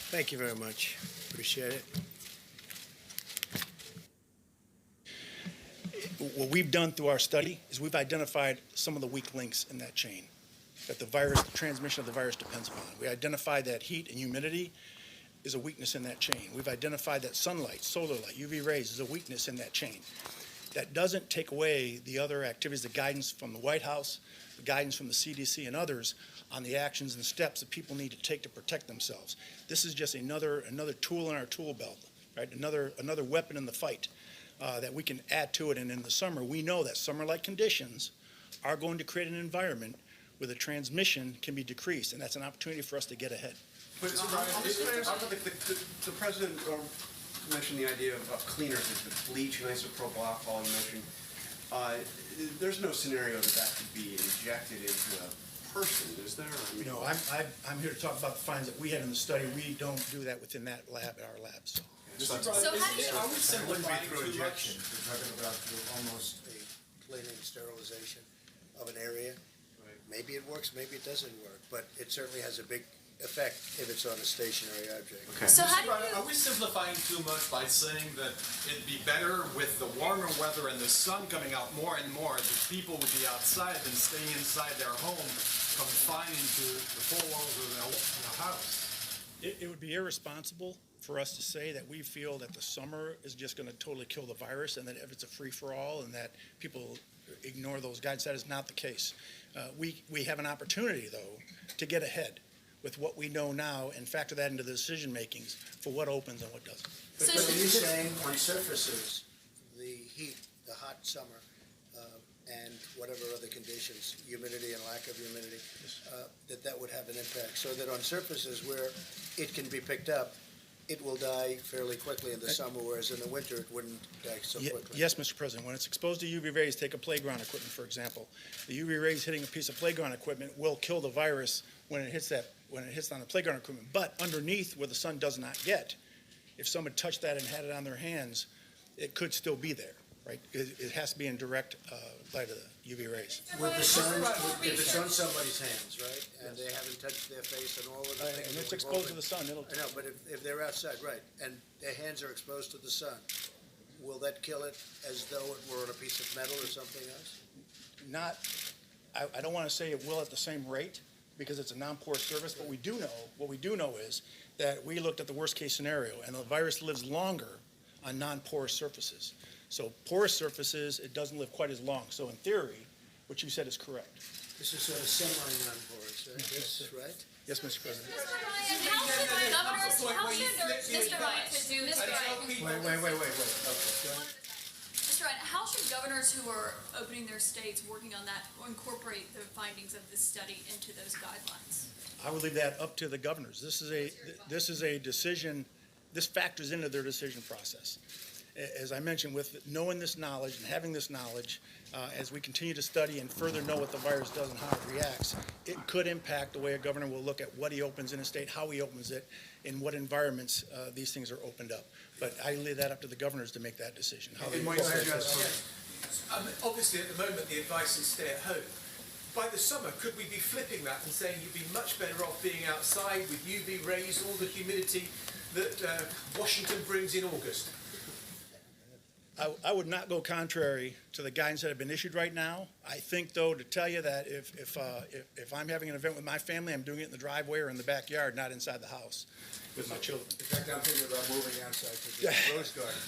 Thank you very much. Appreciate it. What we've done through our study is we've identified some of the weak links in that chain that the transmission of the virus depends upon. We identified that heat and humidity is a weakness in that chain. We've identified that sunlight, solar light, UV rays is a weakness in that chain. That doesn't take away the other activities, the guidance from the White House, the guidance from the CDC and others on the actions and steps that people need to take to protect themselves. This is just another tool in our tool belt, right? Another weapon in the fight that we can add to it. And in the summer, we know that summer-like conditions are going to create an environment where the transmission can be decreased, and that's an opportunity for us to get ahead. But the president mentioned the idea of cleaners, the bleach and isopropyl alcohol you mentioned. There's no scenario that could be injected into a person, is there? I mean, No, I'm here to talk about the findings that we had in the study. We don't do that within that lab, our labs. So how do you? Are we simplifying through too injection? much? We're talking about almost a cleaning and sterilization of an area. Right. Maybe it works, maybe it doesn't work, but it certainly has a big effect if it's on a stationary object. Okay. So how do Mr. Brennan, you? are we simplifying too much by saying that it'd be better with the warmer weather and the sun coming out more and more, that people would be outside than staying inside their home, confined into the four walls of their house? It would be irresponsible for us to say that we feel that the summer is just going to totally kill the virus and that if it's a free-for-all and that people ignore those guides. That is not the case. We have an opportunity, though, to get ahead with what we know now and factor that into the decision makings for what opens and what doesn't. But So are should- you saying on surfaces, the heat, the hot summer, and whatever other conditions, humidity and lack of humidity, that would have an impact? So that on surfaces where it can be picked up, it will die fairly quickly in the summer, whereas in the winter it wouldn't die so quickly. Yes, Mr. President. When it's exposed to UV rays, take a playground equipment, for example. The UV rays hitting a piece of playground equipment will kill the virus when it hits on the playground equipment. But underneath, where the sun does not get, if someone touched that and had it on their hands, it could still be there, right? It has to be in direct light of the UV rays. With the sun, if it's on somebody's hands, right, and they haven't touched their face and all of the things. And that it's we've exposed to all the sun, it'll. I know, but if they're outside, right, and their hands are exposed to the sun, will that kill it as though it were on a piece of metal or something else? Not, I don't want to say it will at the same rate because it's a non-porous surface, but what we do know is that we looked at the worst case scenario and the virus lives longer on non-porous surfaces. So porous surfaces, it doesn't live quite as long. So in theory, what you said is correct. This is sort of semi-non-porous, right? Yes, right? Yes, Mr. President. Mr. Ryan, how should governors? How should Mr. Ryan could do Mr. Ryan? Wait. Okay. Mr. Ryan, how should governors who are opening their states, working on that, incorporate the findings of this study into those guidelines? I would leave that up to the governors. This is a decision, this factors into their decision process. As I mentioned, with knowing this knowledge and having this knowledge, as we continue to study and further know what the virus does and how it reacts, it could impact the way a governor will look at what he opens in a state, how he opens it, in what environments these things are opened up. But I leave that up to the governors to make that decision. How they incorporate this. Obviously, at the moment, the advice is stay at home. By the summer, could we be flipping that and saying you'd be much better off being outside with UV rays, all the humidity that Washington brings in August? I would not go contrary to the guidance that have been issued right now. I think, though, to tell you that if I'm having an event with my family, I'm doing it in the driveway or in the backyard, not inside the house with my children. In fact, I'm thinking about moving outside to the rose garden.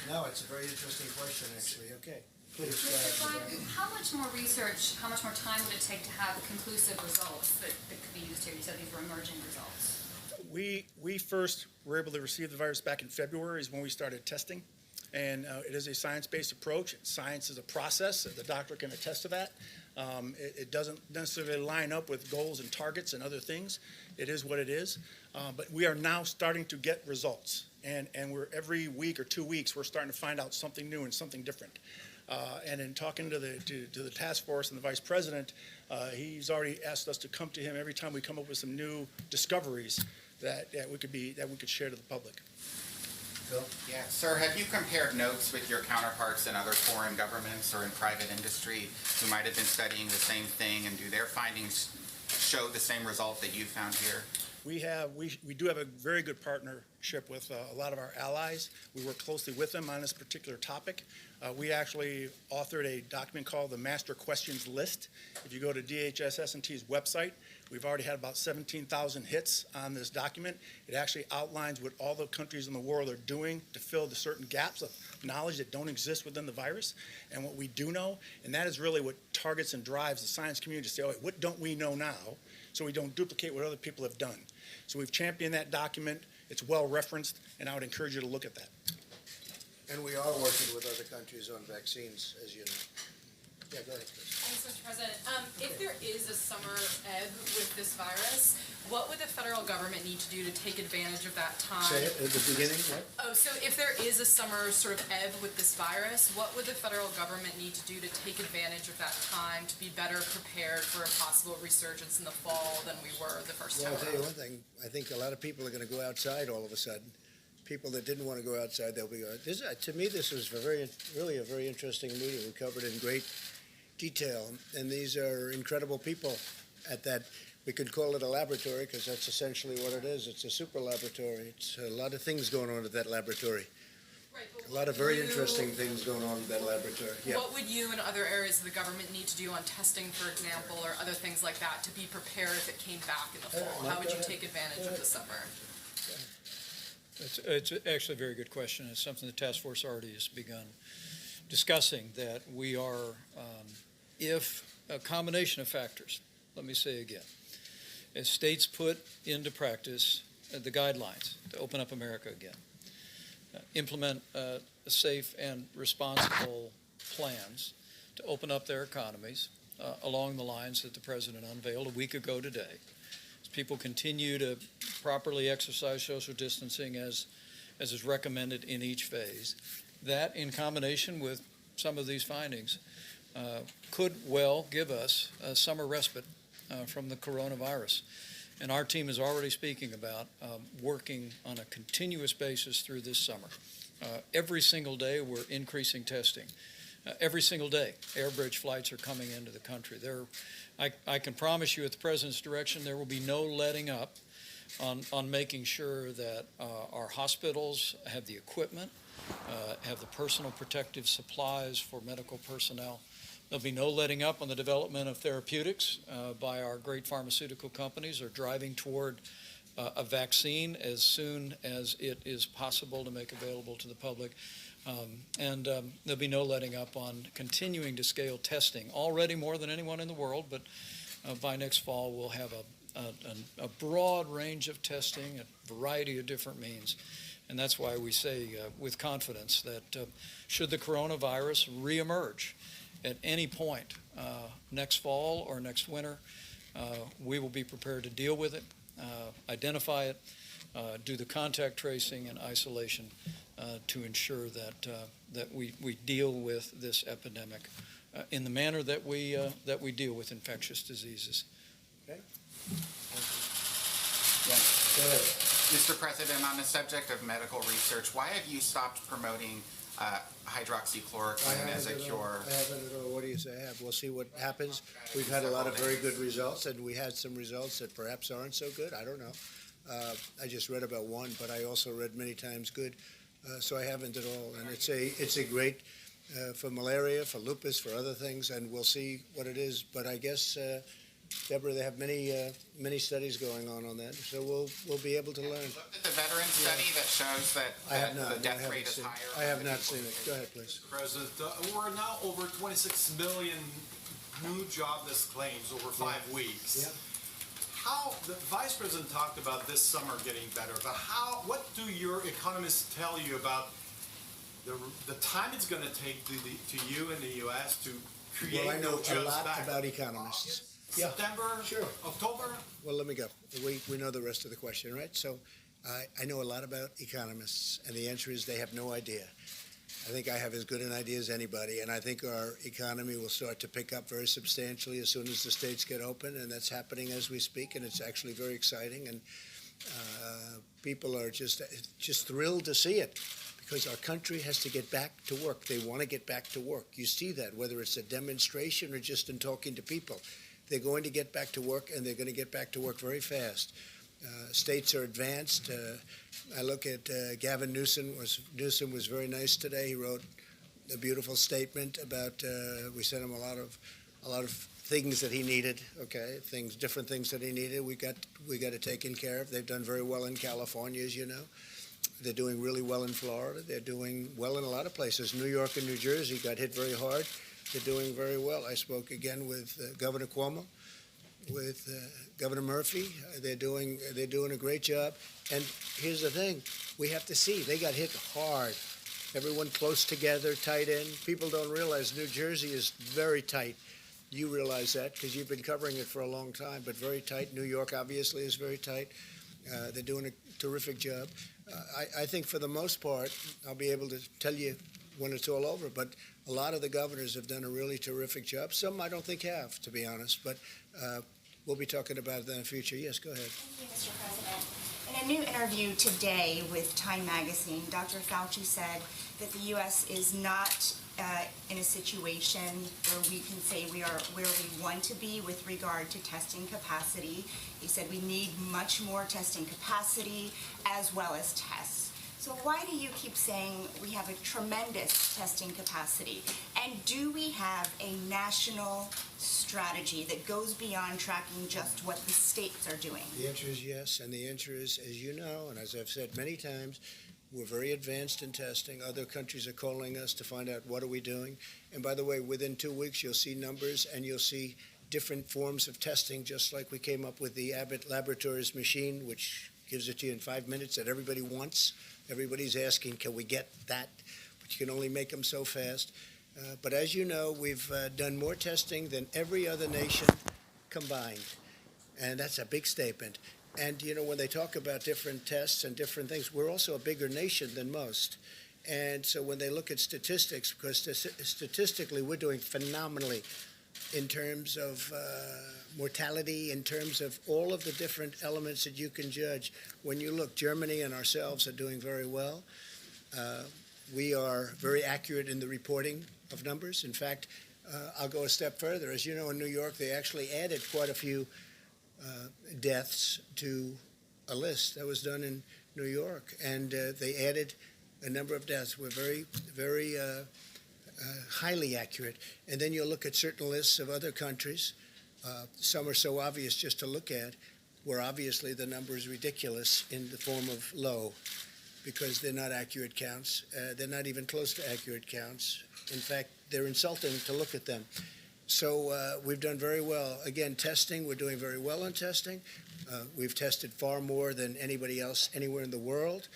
No, it's a very interesting question, actually. Okay. Please, Mr. Ryan, how much more research, how much more time would it take to have conclusive results that could be used here? You said these were emerging results. We first were able to receive the virus back in February is when we started testing. And it is a science-based approach. Science is a process. The doctor can attest to that. It doesn't necessarily line up with goals and targets and other things. It is what it is. But we are now starting to get results. And we're every week or 2 weeks, we're starting to find out something new and something different. And in talking to the task force and the vice president, he's already asked us to come to him every time we come up with some new discoveries that we could share to the public. Phil? Yeah, sir, have you compared notes with your counterparts in other foreign governments or in private industry who might have been studying the same thing, and do their findings show the same result that you found here? We do have a very good partnership with a lot of our allies. We work closely with them on this particular topic. We actually authored a document called the Master Questions List. If you go to DHS-S&T's website, we've already had about 17,000 hits on this document. It actually outlines what all the countries in the world are doing to fill the certain gaps of knowledge that don't exist within the virus and what we do know. And that is really what targets and drives the science community to say, oh, what don't we know now, so we don't duplicate what other people have done. So we've championed that document. It's well referenced, and I would encourage you to look at that. And we are working with other countries on vaccines, as you know. Yeah, go ahead, Chris. Thanks, Mr. President. If there is a summer ebb with this virus, what would the federal government need to do to take advantage of that time? Say it at the beginning, what? Oh, so if there is a summer sort of ebb with this virus, what would the federal government need to do to take advantage of that time to be better prepared for a possible resurgence in the fall than we were the first Well, time I'll tell you around? one thing. I think a lot of people are going to go outside all of a sudden. People that didn't want to go outside, they'll be. To me, this was really a very interesting meeting. We covered in great detail, and these are incredible people at that. We could call it a laboratory because that's essentially what it is. It's a super laboratory. It's a lot of things going on at that laboratory. Right, but A lot of what very would you- interesting things going on at that laboratory. Yeah. What would you and other areas of the government need to do on testing, for example, or other things like that to be prepared if it came back in the fall? Mike, How would go you ahead. take advantage of the summer? It's actually a very good question. It's something the task force already has begun discussing, that we are, if a combination of factors, let me say again, as states put into practice the guidelines to open up America again, implement safe and responsible plans to open up their economies along the lines that the President unveiled a week ago today, as people continue to properly exercise social distancing as is recommended in each phase, that in combination with some of these findings could well give us a summer respite from the coronavirus. And our team is already speaking about working on a continuous basis through this summer. Every single day we're increasing testing. Every single day air bridge flights are coming into the country. I can promise you at the President's direction there will be no letting up on making sure that our hospitals have the equipment, have the personal protective supplies for medical personnel. There'll be no letting up on the development of therapeutics by our great pharmaceutical companies, or driving toward a vaccine as soon as it is possible to make available to the public. And there'll be no letting up on continuing to scale testing, already more than anyone in the world, but by next fall we'll have a broad range of testing, a variety of different means. And that's why we say with confidence that should the coronavirus reemerge at any point next fall or next winter, we will be prepared to deal with it, identify it, do the contact tracing and isolation to ensure that we deal with this epidemic in the manner that we deal with infectious diseases. Okay. Go ahead. Mr. President, on the subject of medical research, why have you stopped promoting hydroxychloroquine as a cure? I haven't at all. What do you say I have? We'll see what happens. We've had a lot of very good results, and we had some results that perhaps aren't so good. I don't know. I just read about one, but I also read many times good, so I haven't at all. And it's a great for malaria, for lupus, for other things, and we'll see what it is. But I guess, Deborah, they have many studies going on that, so we'll be able to learn. Looked at the veteran study that shows that I have not. the No, I death haven't rate is seen. higher. I have not seen it. Go ahead, please. President, we're now over 26 million new jobless claims over 5 weeks. Yeah. How, the Vice President talked about this summer getting better, but what do your economists tell you about the time it's going to take to you in the U.S. to create Well, I know those a jobs lot back? about economists. Yeah. September, Sure. October? Well, let me go. We know the rest of the question, right? So I know a lot about economists, and the answer is they have no idea. I think I have as good an idea as anybody, and I think our economy will start to pick up very substantially as soon as the states get open, and that's happening as we speak, and it's actually very exciting, and people are just thrilled to see it, because our country has to get back to work. They want to get back to work. You see that, whether it's a demonstration or just in talking to people. They're going to get back to work, and they're going to get back to work very fast. States are advanced. I look at Gavin Newsom was very nice today. He wrote a beautiful statement about we sent him a lot of things that he needed. Okay, different things that he needed. We got it taken care of. They've done very well in California, as you know. They're doing really well in Florida. They're doing well in a lot of places. New York and New Jersey got hit very hard. They're doing very well. I spoke again with Governor Cuomo, with Governor Murphy. They're doing a great job. And here's the thing: we have to see they got hit hard. Everyone close together, tight in. People don't realize New Jersey is very tight. You realize that because you've been covering it for a long time, but very tight. New York obviously is very tight. They're doing a terrific job. I think for the most part, I'll be able to tell you when it's all over, but a lot of the governors have done a really terrific job. Some I don't think have, to be honest, but we'll be talking about that in the future. Yes, go ahead. Thank you, Mr. President. In a new interview today with Time Magazine, Dr. Fauci said that the U.S. is not in a situation where we can say we are where we want to be with regard to testing capacity. He said we need much more testing capacity as well as tests. So why do you keep saying we have a tremendous testing capacity? And do we have a national strategy that goes beyond tracking just what the states are doing? The answer is yes, and the answer is, as you know, and as I've said many times, we're very advanced in testing. Other countries are calling us to find out what are we doing. And by the way, within 2 weeks, you'll see numbers and you'll see different forms of testing, just like we came up with the Abbott Laboratories machine, which gives it to you in 5 minutes that everybody wants. Everybody's asking, can we get that? But you can only make them so fast. But as you know, we've done more testing than every other nation combined. And that's a big statement. And, you know, when they talk about different tests and different things, we're also a bigger nation than most. And so when they look at statistics, because statistically we're doing phenomenally in terms of mortality, in terms of all of the different elements that you can judge. When you look, Germany and ourselves are doing very well. We are very accurate in the reporting of numbers. In fact, I'll go a step further. As you know, in New York, they actually added quite a few deaths to a list that was done in New York, and they added a number of deaths. We're very, very highly accurate. And then you'll look at certain lists of other countries. Some are so obvious just to look at, where obviously the number is ridiculous in the form of low, because they're not accurate counts. They're not even close to accurate counts. In fact, they're insulting to look at them. So we've done very well. Again, testing, we're doing very well on testing. We've tested far more than anybody else anywhere in the world.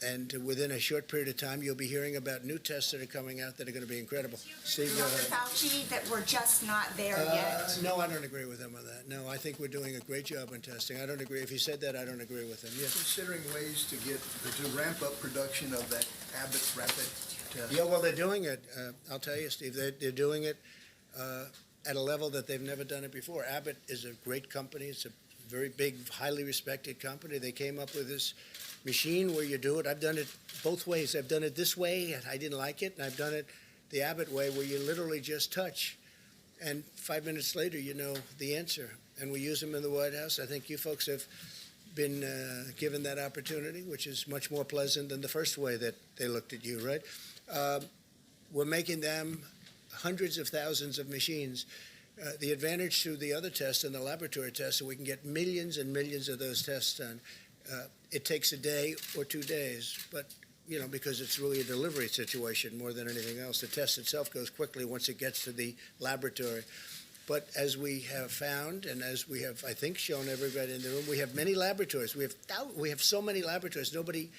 And within a short period of time, you'll be hearing about new tests that are coming out that are going to be incredible. Steve, go Dr. ahead. Fauci, that we're just not there yet? No, I don't agree with him on that. No, I think we're doing a great job on testing. I don't agree. If he said that, I don't agree with him. Yes. Considering ways to ramp up production of that Abbott's rapid test? Yeah, well, they're doing it. I'll tell you, Steve, they're doing it at a level that they've never done it before. Abbott is a great company. It's a very big, highly respected company. They came up with this machine where you do it. I've done it both ways. I've done it this way, and I didn't like it, and I've done it the Abbott way, where you literally just touch, and 5 minutes later, you know the answer. And we use them in the White House. I think you folks have been given that opportunity, which is much more pleasant than the first way that they looked at you, right? We're making them hundreds of thousands of machines. The advantage to the other tests and the laboratory tests, so we can get millions and millions of those tests done. It takes a day or 2 days, but, you know, because it's really a delivery situation more than anything else. The test itself goes quickly once it gets to the laboratory. But as we have found, and as we have, I think, shown everybody in the room, we have many laboratories. We have so many laboratories. Nobody,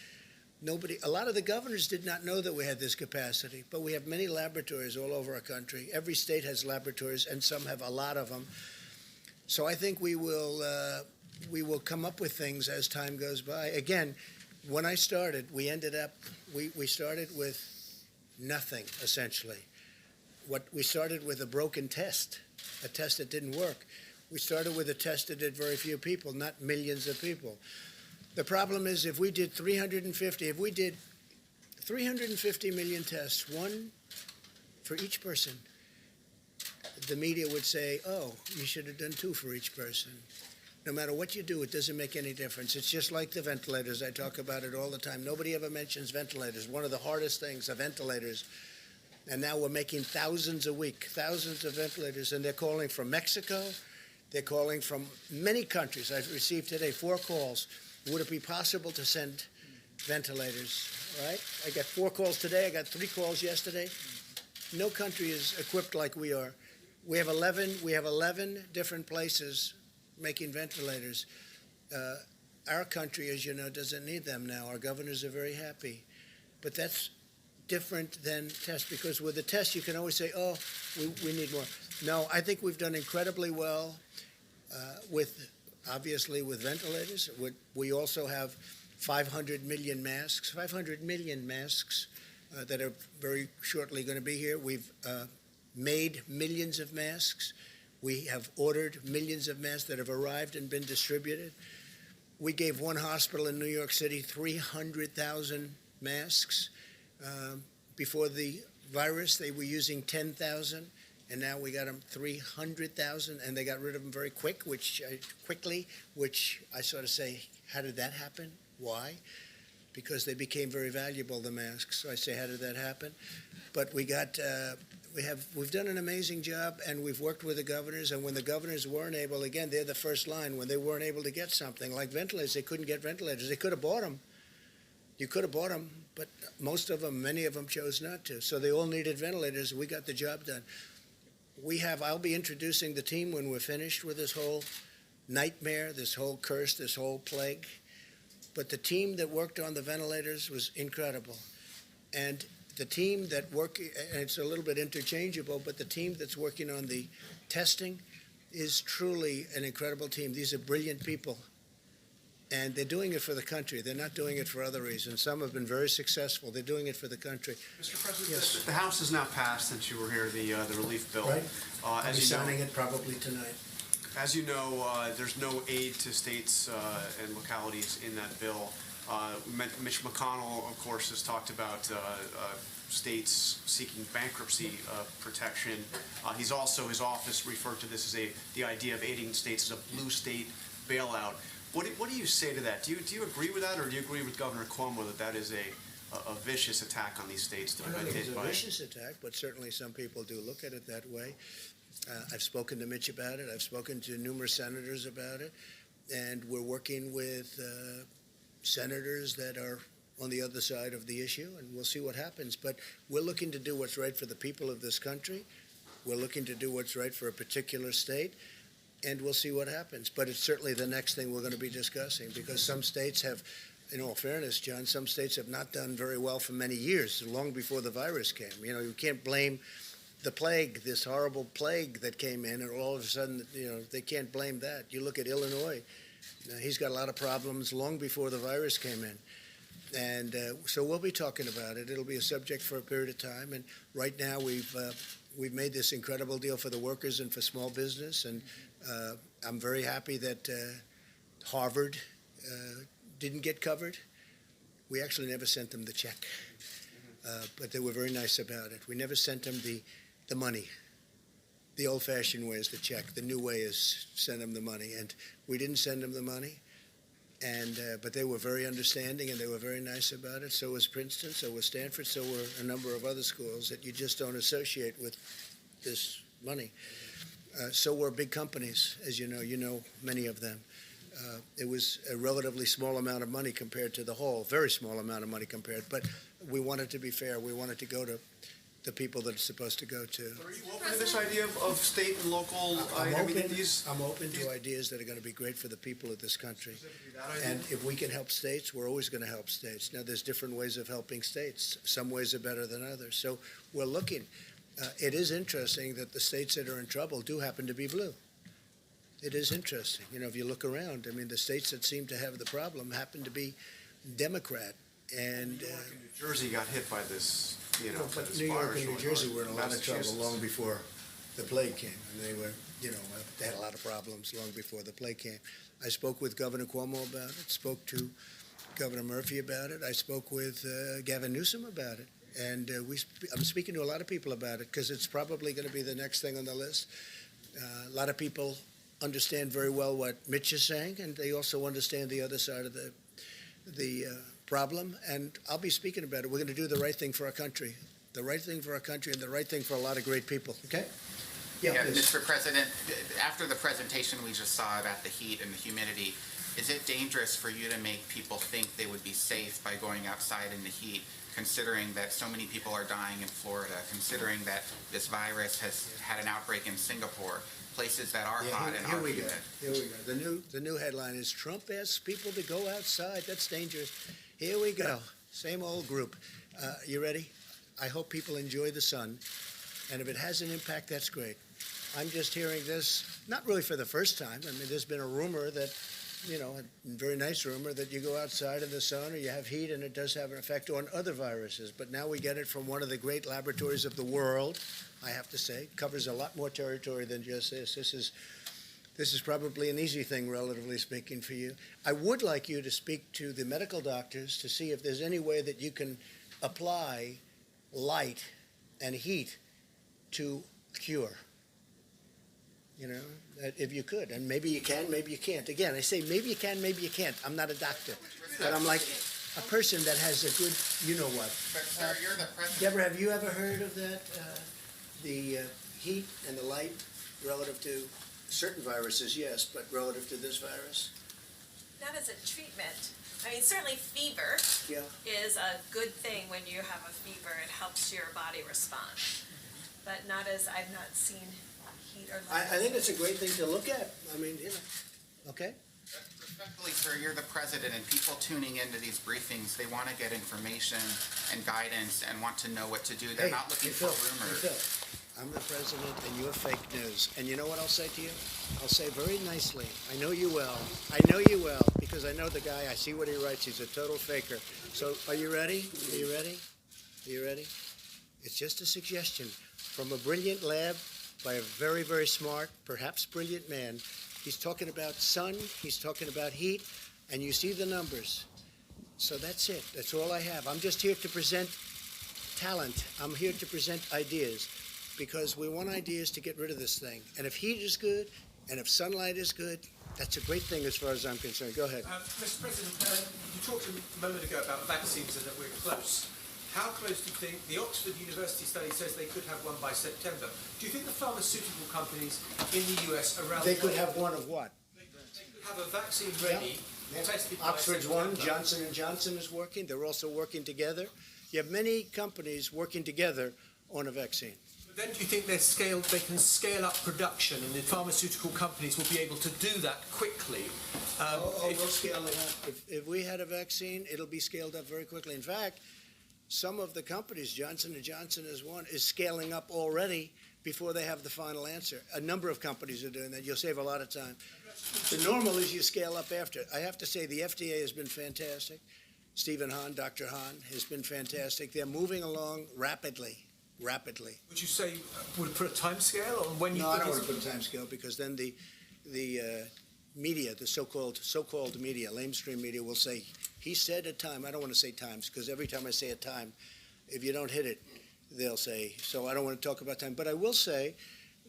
a lot of the governors did not know that we had this capacity, but we have many laboratories all over our country. Every state has laboratories, and some have a lot of them. So I think we will come up with things as time goes by. Again, when I started, we started with nothing, essentially. We started with a broken test, a test that didn't work. We started with a test that did very few people, not millions of people. The problem is if we did 350 million tests, one for each person, the media would say, oh, you should have done 2 for each person. No matter what you do, it doesn't make any difference. It's just like the ventilators. I talk about it all the time. Nobody ever mentions ventilators. One of the hardest things are ventilators. And now we're making thousands a week, thousands of ventilators, and they're calling from Mexico. They're calling from many countries. I've received today 4 calls. Would it be possible to send ventilators, right? I got 4 calls today. I got 3 calls yesterday. No country is equipped like we are. We have 11 different places making ventilators. Our country, as you know, doesn't need them now. Our governors are very happy. But that's different than tests, because with the test you can always say, oh, we need more. No, I think we've done incredibly well obviously with ventilators. We also have 500 million masks that are very shortly going to be here. We've made millions of masks. We have ordered millions of masks that have arrived and been distributed. We gave one hospital in New York City 300,000 masks. Before the virus, they were using 10,000, and now we got them 300,000, and they got rid of them very quickly, which I sort of say, how did that happen? Why? Because they became very valuable, the masks. So I say, how did that happen? But we've done an amazing job, and we've worked with the governors, and when the governors weren't able, again, they're the first line. When they weren't able to get something like ventilators, they couldn't get ventilators. They could have bought them. You could have bought them, but many of them chose not to. So they all needed ventilators. We got the job done. I'll be introducing the team when we're finished with this whole nightmare, this whole curse, this whole plague. But the team that worked on the ventilators was incredible. And the team that and it's a little bit interchangeable, but the team that's working on the testing is truly an incredible team. These are brilliant people. And they're doing it for the country. They're not doing it for other reasons. Some have been very successful. They're doing it for the country. Mr. President, Yes. the House has now passed, since you were here, the relief bill. Right. I'll be As you know, signing it probably tonight. As you know, there's no aid to states and localities in that bill. Mitch McConnell, of course, has talked about states seeking bankruptcy protection. His office referred to this as the idea of aiding states as a blue state bailout. What do you say to that? Do you agree with that, or do you agree with Governor Cuomo that is a vicious attack on these states that I have don't been think it's hit a by? vicious attack, but certainly some people do look at it that way. I've spoken to Mitch about it. I've spoken to numerous senators about it. And we're working with senators that are on the other side of the issue, and we'll see what happens. But we're looking to do what's right for the people of this country. We're looking to do what's right for a particular state, and we'll see what happens. But it's certainly the next thing we're going to be discussing, because some states have, in all fairness, John, some states have not done very well for many years, long before the virus came. You know, you can't blame the plague, this horrible plague that came in, and all of a sudden, they can't blame that. You look at Illinois. He's got a lot of problems long before the virus came in. And so we'll be talking about it. It'll be a subject for a period of time. And right now we've made this incredible deal for the workers and for small business. And I'm very happy that Harvard didn't get covered. We actually never sent them the check. But they were very nice about it. We never sent them the money. The old-fashioned way is the check. The new way is send them the money. And we didn't send them the money. But they were very understanding, and they were very nice about it. So was Princeton, so was Stanford, so were a number of other schools that you just don't associate with this money. So were big companies, as you know many of them. It was a relatively small amount of money compared to the whole, very small amount of money compared. But we wanted to be fair. We wanted to go to the people that it's supposed to go to. Are you open to this idea of state and local? I'm open to ideas that are going to be great for the people of this country. And if we can help states, we're always going to help states. Now, there's different ways of helping states. Some ways are better than others. So we're looking. It is interesting that the states that are in trouble do happen to be blue. It is interesting. If you look around, the states that seem to have the problem happen to be Democrat. And New York and New Jersey got hit by this, but this New York virus, and New Jersey were in a lot of trouble Massachusetts. long before the plague came. And they were, they had a lot of problems long before the plague came. I spoke with Governor Cuomo about it, spoke to Governor Murphy about it. I spoke with Gavin Newsom about it. And I'm speaking to a lot of people about it, because it's probably going to be the next thing on the list. A lot of people understand very well what Mitch is saying, and they also understand the other side of the problem. And I'll be speaking about it. We're going to do the right thing for our country, the right thing for our country, and the right thing for a lot of great people. Okay? Yeah, please. Mr. President, after the presentation we just saw about the heat and the humidity, is it dangerous for you to make people think they would be safe by going outside in the heat, considering that so many people are dying in Florida, considering that this virus has had an outbreak in Singapore, places that are hot and are humid? Here we go. The new headline is Trump asks people to go outside. That's dangerous. Here we go. Same old group. You ready? I hope people enjoy the sun. And if it has an impact, that's great. I'm just hearing this, not really for the first time. I mean, there's been a rumor that, a very nice rumor that you go outside in the sun or you have heat and it does have an effect on other viruses. But now we get it from one of the great laboratories of the world, I have to say. It covers a lot more territory than just this. This is probably an easy thing, relatively speaking, for you. I would like you to speak to the medical doctors to see if there's any way that you can apply light and heat to cure. That if you could, and maybe you can, maybe you can't. Again, I say maybe you can, maybe you can't. I'm not a doctor, but I'm like a person that has a good, what. But sir, you're the president. Deborah, have you ever heard of that? The heat and the light relative to certain viruses, yes, but relative to this virus? Not as a treatment. I mean, certainly fever Yeah. is a good thing when you have a fever. It helps your body respond. But I've not seen heat or light. I think it's a great thing to look at. I mean, okay? Respectfully, sir, you're the president, and people tuning into these briefings, they want to get information and guidance and want to know what to do. They're not looking for rumors. Phil, I'm the president, and you're fake news. And you know what I'll say to you? I'll say very nicely, I know you well. I know you well, because I know the guy. I see what he writes. He's a total faker. So are you ready? Are you ready? Are you ready? It's just a suggestion from a brilliant lab by a very, very smart, perhaps brilliant man. He's talking about sun, he's talking about heat, and you see the numbers. So that's it. That's all I have. I'm just here to present talent. I'm here to present ideas, because we want ideas to get rid of this thing. And if heat is good, and if sunlight is good, that's a great thing as far as I'm concerned. Go ahead. Mr. President, you talked a moment ago about vaccines and that we're close. How close do you think, the Oxford University study says they could have one by September. Do you think the pharmaceutical companies in the US around They could have one of what? They could have a vaccine ready, tested by Oxford's September. one, Johnson & Johnson is working. They're also working together. You have many companies working together on a vaccine. Then do you think they can scale up production and the pharmaceutical companies will be able to do that quickly? We'll scale it up. If we had a vaccine, it'll be scaled up very quickly. In fact, some of the companies, Johnson & Johnson is one, is scaling up already before they have the final answer. A number of companies are doing that. You'll save a lot of time. The normal is you scale up after. I have to say the FDA has been fantastic. Stephen Hahn, Dr. Hahn, has been fantastic. They're moving along rapidly. Would you say, would it put a time scale on when you No, I think don't want it's- to put a time scale, because then the media, the so-called media, lamestream media, will say, he said a time. I don't want to say times, because every time I say a time, if you don't hit it, they'll say. So I don't want to talk about time. But I will say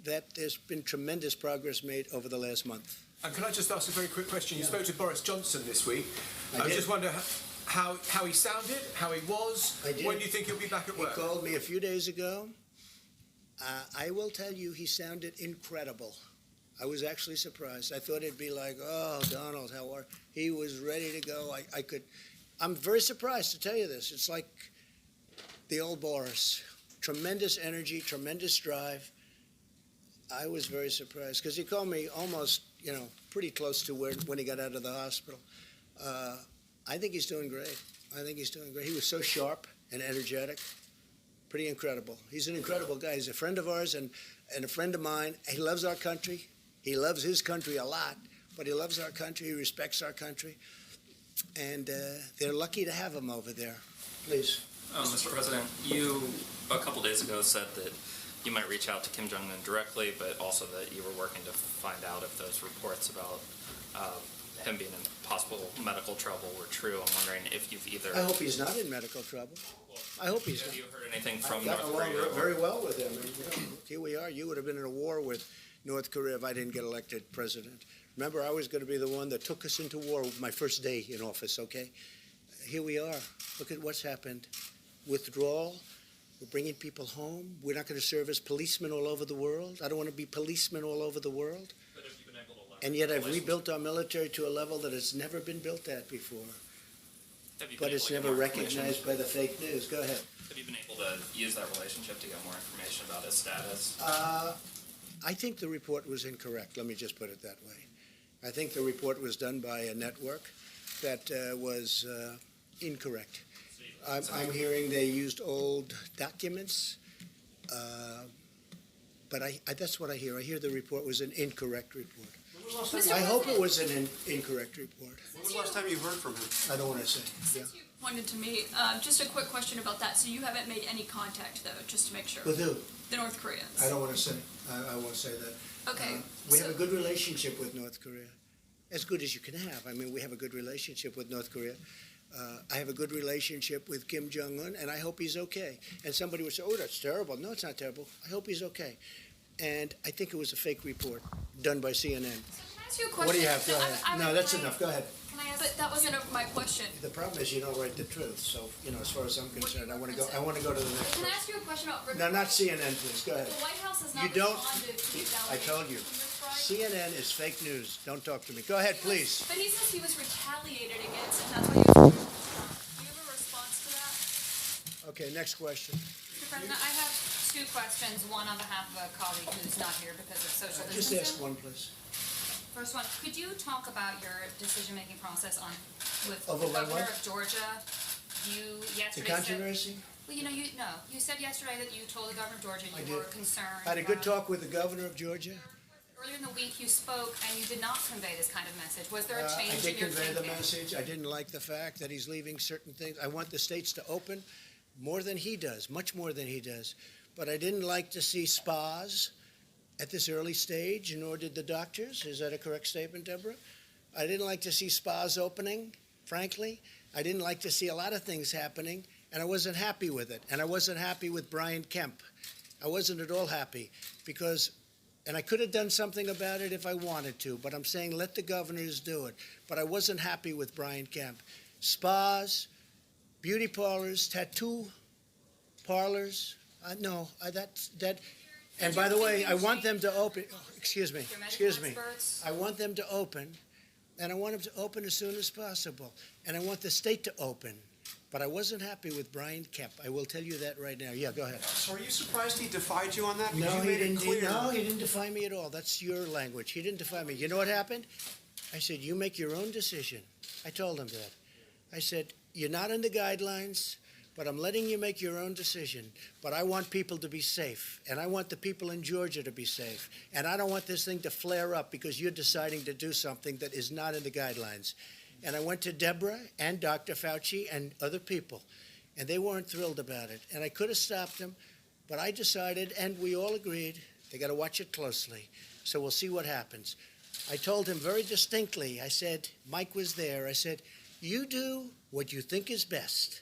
that there's been tremendous progress made over the last month. And can I just ask a very quick question? You Yeah. spoke to Boris Johnson this week. I I did. just wonder how he sounded, how he was. I did. When do you think he'll be back at He work? called me a few days ago. I will tell you, he sounded incredible. I was actually surprised. I thought it'd be like, oh, Donald, how are you? He was ready to go. I'm very surprised to tell you this. It's like the old Boris. Tremendous energy, tremendous drive. I was very surprised, because he called me almost, pretty close to when he got out of the hospital. I think he's doing great. He was so sharp and energetic. Pretty incredible. He's an incredible guy. He's a friend of ours and a friend of mine. He loves our country. He loves his country a lot, but he loves our country. He respects our country. And they're lucky to have him over there. Please. Mr. President, you a couple days ago said that you might reach out to Kim Jong-un directly, but also that you were working to find out if those reports about him being in possible medical trouble were true. I'm wondering if you've either... I hope he's not in medical trouble. I hope he's not. Have you heard anything from I've gotten North along Korea? very well with him. And, here we are. You would have been in a war with North Korea if I didn't get elected president. Remember, I was going to be the one that took us into war my first day in office, okay? Here we are. Look at what's happened. Withdrawal. We're bringing people home. We're not going to serve as policemen all over the world. I don't want to be policemen all over the world. But have you been able to leverage And yet I've relations- rebuilt our military to a level that it's never been built at before. have you been But able it's to get never more information- recognized by the fake news. Go ahead. Have you been able to use that relationship to get more information about his status? I think the report was incorrect. Let me just put it that way. I think the report was done by a network that was incorrect. I'm hearing they used old documents, but that's what I hear. I hear the report was an incorrect report. I hope it was an incorrect report. When was the last time you heard from him? I don't want to say. Yeah. Since you pointed to me, just a quick question about that. So you haven't made any contact, though, just to make sure? With who? The North Koreans? I don't want to say. I won't say that. Okay. We have a good relationship with North Korea, as good as you can have. I mean, we have a good relationship with North Korea. I have a good relationship with Kim Jong-un, and I hope he's okay. And somebody would say, oh, that's terrible. No, it's not terrible. I hope he's okay. And I think it was a fake report done by CNN. Can I ask you a question? What do you have? Go So ahead. I No, that's can I- enough. Go ahead. Can I ask, but that wasn't my question. The problem is you don't write the truth. So, as far as I'm concerned, I want to go to the next Can I one. ask you a question about? No, not CNN, please. Go ahead. The White House has You not don't- responded to the I told you. CNN is fake news. Don't talk to me. Go ahead, please. But he says he was retaliated against, and that's why he was. Do you have a response to that? Okay, next question. Mr. President, I have two questions, one on behalf of a colleague who's not here because of social Just distancing. ask one, please. First one, could you talk about your decision-making process with Over the my governor what? of Georgia? You The yesterday said. controversy? Well, you said yesterday that you told the governor of Georgia I you did. were concerned. I had a good about- talk with the governor of Georgia. Earlier in the week, you spoke and you did not convey this kind of message. Was there a I change did in your convey thinking? the message. I didn't like the fact that he's leaving certain things. I want the states to open more than he does, much more than he does. But I didn't like to see spas at this early stage, nor did the doctors. Is that a correct statement, Deborah? I didn't like to see spas opening, frankly. I didn't like to see a lot of things happening, and I wasn't happy with it. And I wasn't happy with Brian Kemp. I wasn't at all happy because, and I could have done something about it if I wanted to, but I'm saying let the governors do it. But I wasn't happy with Brian Kemp. Spas, beauty parlors, tattoo parlors, that. And by the way, I want them to open, excuse me. I want them to open, and I want them to open as soon as possible. And I want the state to open. But I wasn't happy with Brian Kemp. I will tell you that right now. Yeah, go ahead. So are you surprised he defied you on that? Because No, you he made it didn't. clear. No, he didn't defy me at all. That's your language. He didn't defy me. You know what happened? I said, you make your own decision. I told him that. I said, you're not in the guidelines, but I'm letting you make your own decision. But I want people to be safe, and I want the people in Georgia to be safe. And I don't want this thing to flare up because you're deciding to do something that is not in the guidelines. And I went to Deborah and Dr. Fauci and other people, and they weren't thrilled about it. And I could have stopped them, but I decided, and we all agreed, they got to watch it closely. So we'll see what happens. I told him very distinctly, I said, Mike was there, I said, you do what you think is best.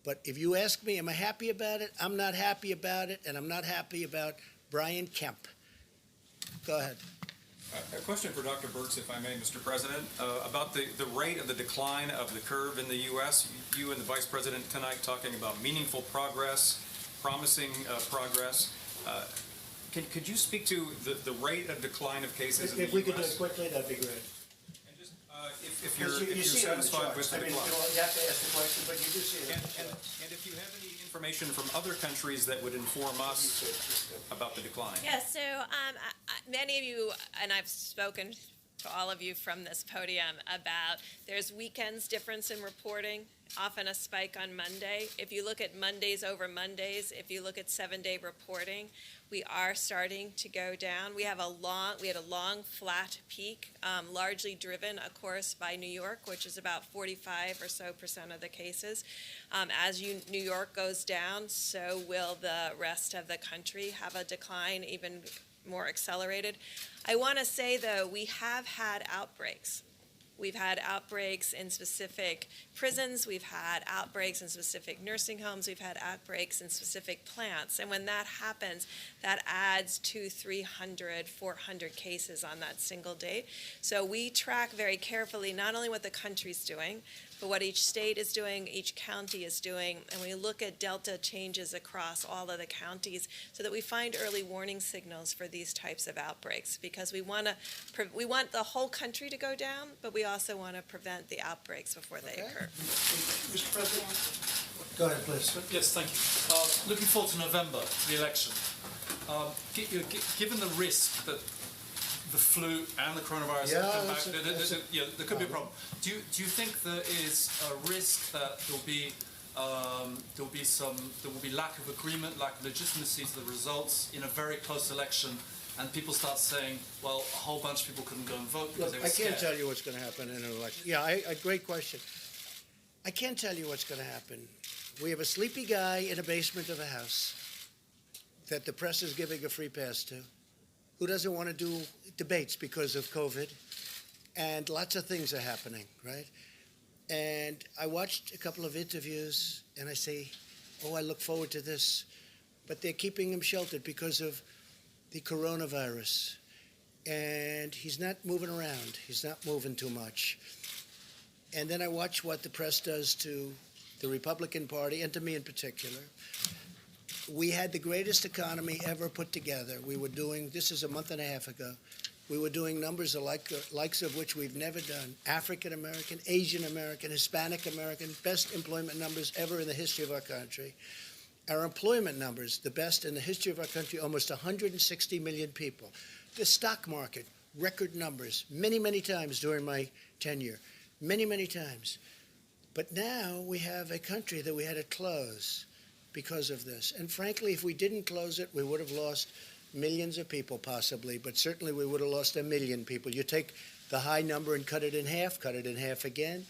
But if you ask me, am I happy about it? I'm not happy about it, and I'm not happy about Brian Kemp. Go ahead. A question for Dr. Birx, if I may, Mr. President, about the rate of the decline of the curve in the U.S. You and the Vice President tonight talking about meaningful progress, promising progress. Could you speak to the rate of decline of cases in the U.S.? If we could do it quickly, that'd be great. And just if you're satisfied with the decline. You have to ask the question, but you do see it. And if you have any information from other countries that would inform us about the decline. Yes, so many of you, and I've spoken to all of you from this podium about there's weekends difference in reporting, often a spike on Monday. If you look at Mondays over Mondays, if you look at 7-day reporting, we are starting to go down. We had a long flat peak, largely driven, of course, by New York, which is about 45% or so of the cases. As New York goes down, so will the rest of the country have a decline, even more accelerated. I want to say, though, we have had outbreaks. We've had outbreaks in specific prisons, we've had outbreaks in specific nursing homes, we've had outbreaks in specific plants. And when that happens, that adds to 300, 400 cases on that single day. So we track very carefully not only what the country's doing, but what each state is doing, each county is doing, and we look at delta changes across all of the counties so that we find early warning signals for these types of outbreaks, because we want the whole country to go down, but we also want to prevent the outbreaks before they occur. Mr. President? Go ahead, please. Yes, thank you. Looking forward to November, the election. Given the risk that the flu and the coronavirus come back, there could be a problem. Do you think there is a risk that there will be lack of agreement, lack of legitimacy to the results in a very close election, and people start saying, well, a whole bunch of people couldn't go and vote because they were scared? I can't tell you what's going to happen in an election. Yeah, a great question. I can't tell you what's going to happen. We have a sleepy guy in a basement of a house that the press is giving a free pass to, who doesn't want to do debates because of COVID, and lots of things are happening, right? And I watched a couple of interviews, and I say, oh, I look forward to this. But they're keeping him sheltered because of the coronavirus. And he's not moving around. He's not moving too much. And then I watch what the press does to the Republican Party, and to me in particular. We had the greatest economy ever put together. We were doing, this is a month and a half ago, we were doing numbers likes of which we've never done. African American, Asian American, Hispanic American, best employment numbers ever in the history of our country. Our employment numbers, the best in the history of our country, almost 160 million people. The stock market, record numbers, many, many times during my tenure, many, many times. But now we have a country that we had to close because of this. And frankly, if we didn't close it, we would have lost millions of people possibly, but certainly we would have lost 1 million people. You take the high number and cut it in half again.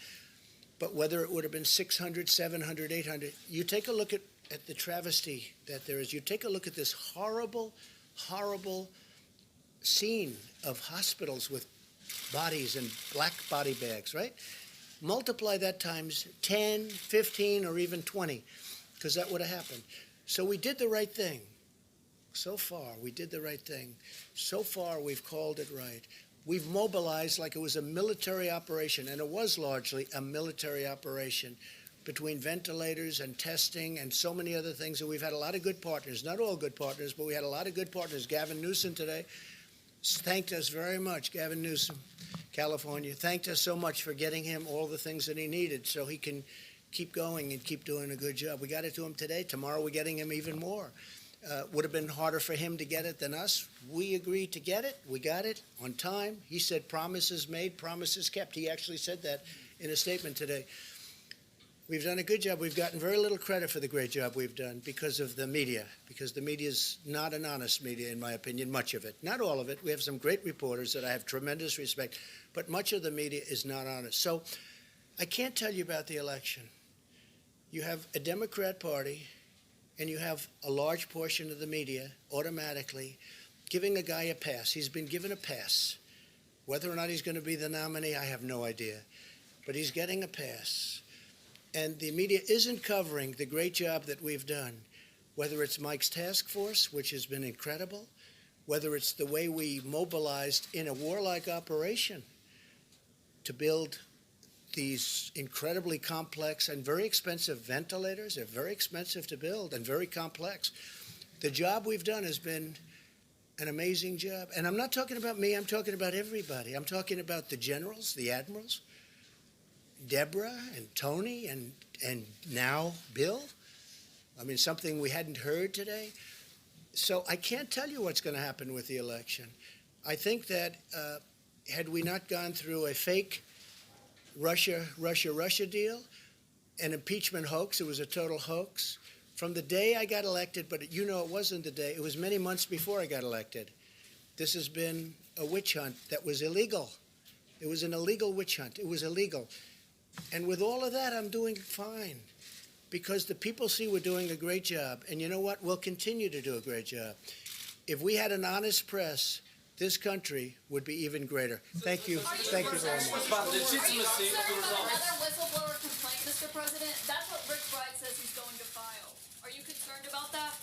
But whether it would have been 600, 700, 800, you take a look at the travesty that there is. You take a look at this horrible, horrible scene of hospitals with bodies and black body bags, right? Multiply that times 10, 15, or even 20, because that would have happened. So we did the right thing. So far, we did the right thing. So far, we've called it right. We've mobilized like it was a military operation, and it was largely a military operation between ventilators and testing and so many other things. And we've had a lot of good partners, not all good partners, but we had a lot of good partners. Gavin Newsom today thanked us very much. Gavin Newsom, California, thanked us so much for getting him all the things that he needed so he can keep going and keep doing a good job. We got it to him today. Tomorrow we're getting him even more. Would have been harder for him to get it than us. We agreed to get it. We got it on time. He said promises made, promises kept. He actually said that in a statement today. We've done a good job. We've gotten very little credit for the great job we've done because of the media, because the media is not an honest media, in my opinion, much of it. Not all of it. We have some great reporters that I have tremendous respect, but much of the media is not honest. So I can't tell you about the election. You have a Democrat Party, and you have a large portion of the media automatically giving a guy a pass. He's been given a pass. Whether or not he's going to be the nominee, I have no idea. But he's getting a pass. And the media isn't covering the great job that we've done, whether it's Mike's task force, which has been incredible, whether it's the way we mobilized in a warlike operation to build these incredibly complex and very expensive ventilators. They're very expensive to build and very complex. The job we've done has been an amazing job. And I'm not talking about me, I'm talking about everybody. I'm talking about the generals, the admirals, Deborah and Tony and now Bill. I mean, something we hadn't heard today. So I can't tell you what's going to happen with the election. I think that had we not gone through a fake Russia deal, an impeachment hoax. It was a total hoax. From the day I got elected, but you know it wasn't the day, it was many months before I got elected. This has been a witch hunt that was illegal. It was an illegal witch hunt. It was illegal. And with all of that, I'm doing fine because the people see we're doing a great job. And you know what? We'll continue to do a great job. If we had an honest press, this country would be even greater. Thank you very much. Are you concerned about another whistleblower complaint, Mr. President? That's what Rick Bright says he's going to file. Are you concerned about that?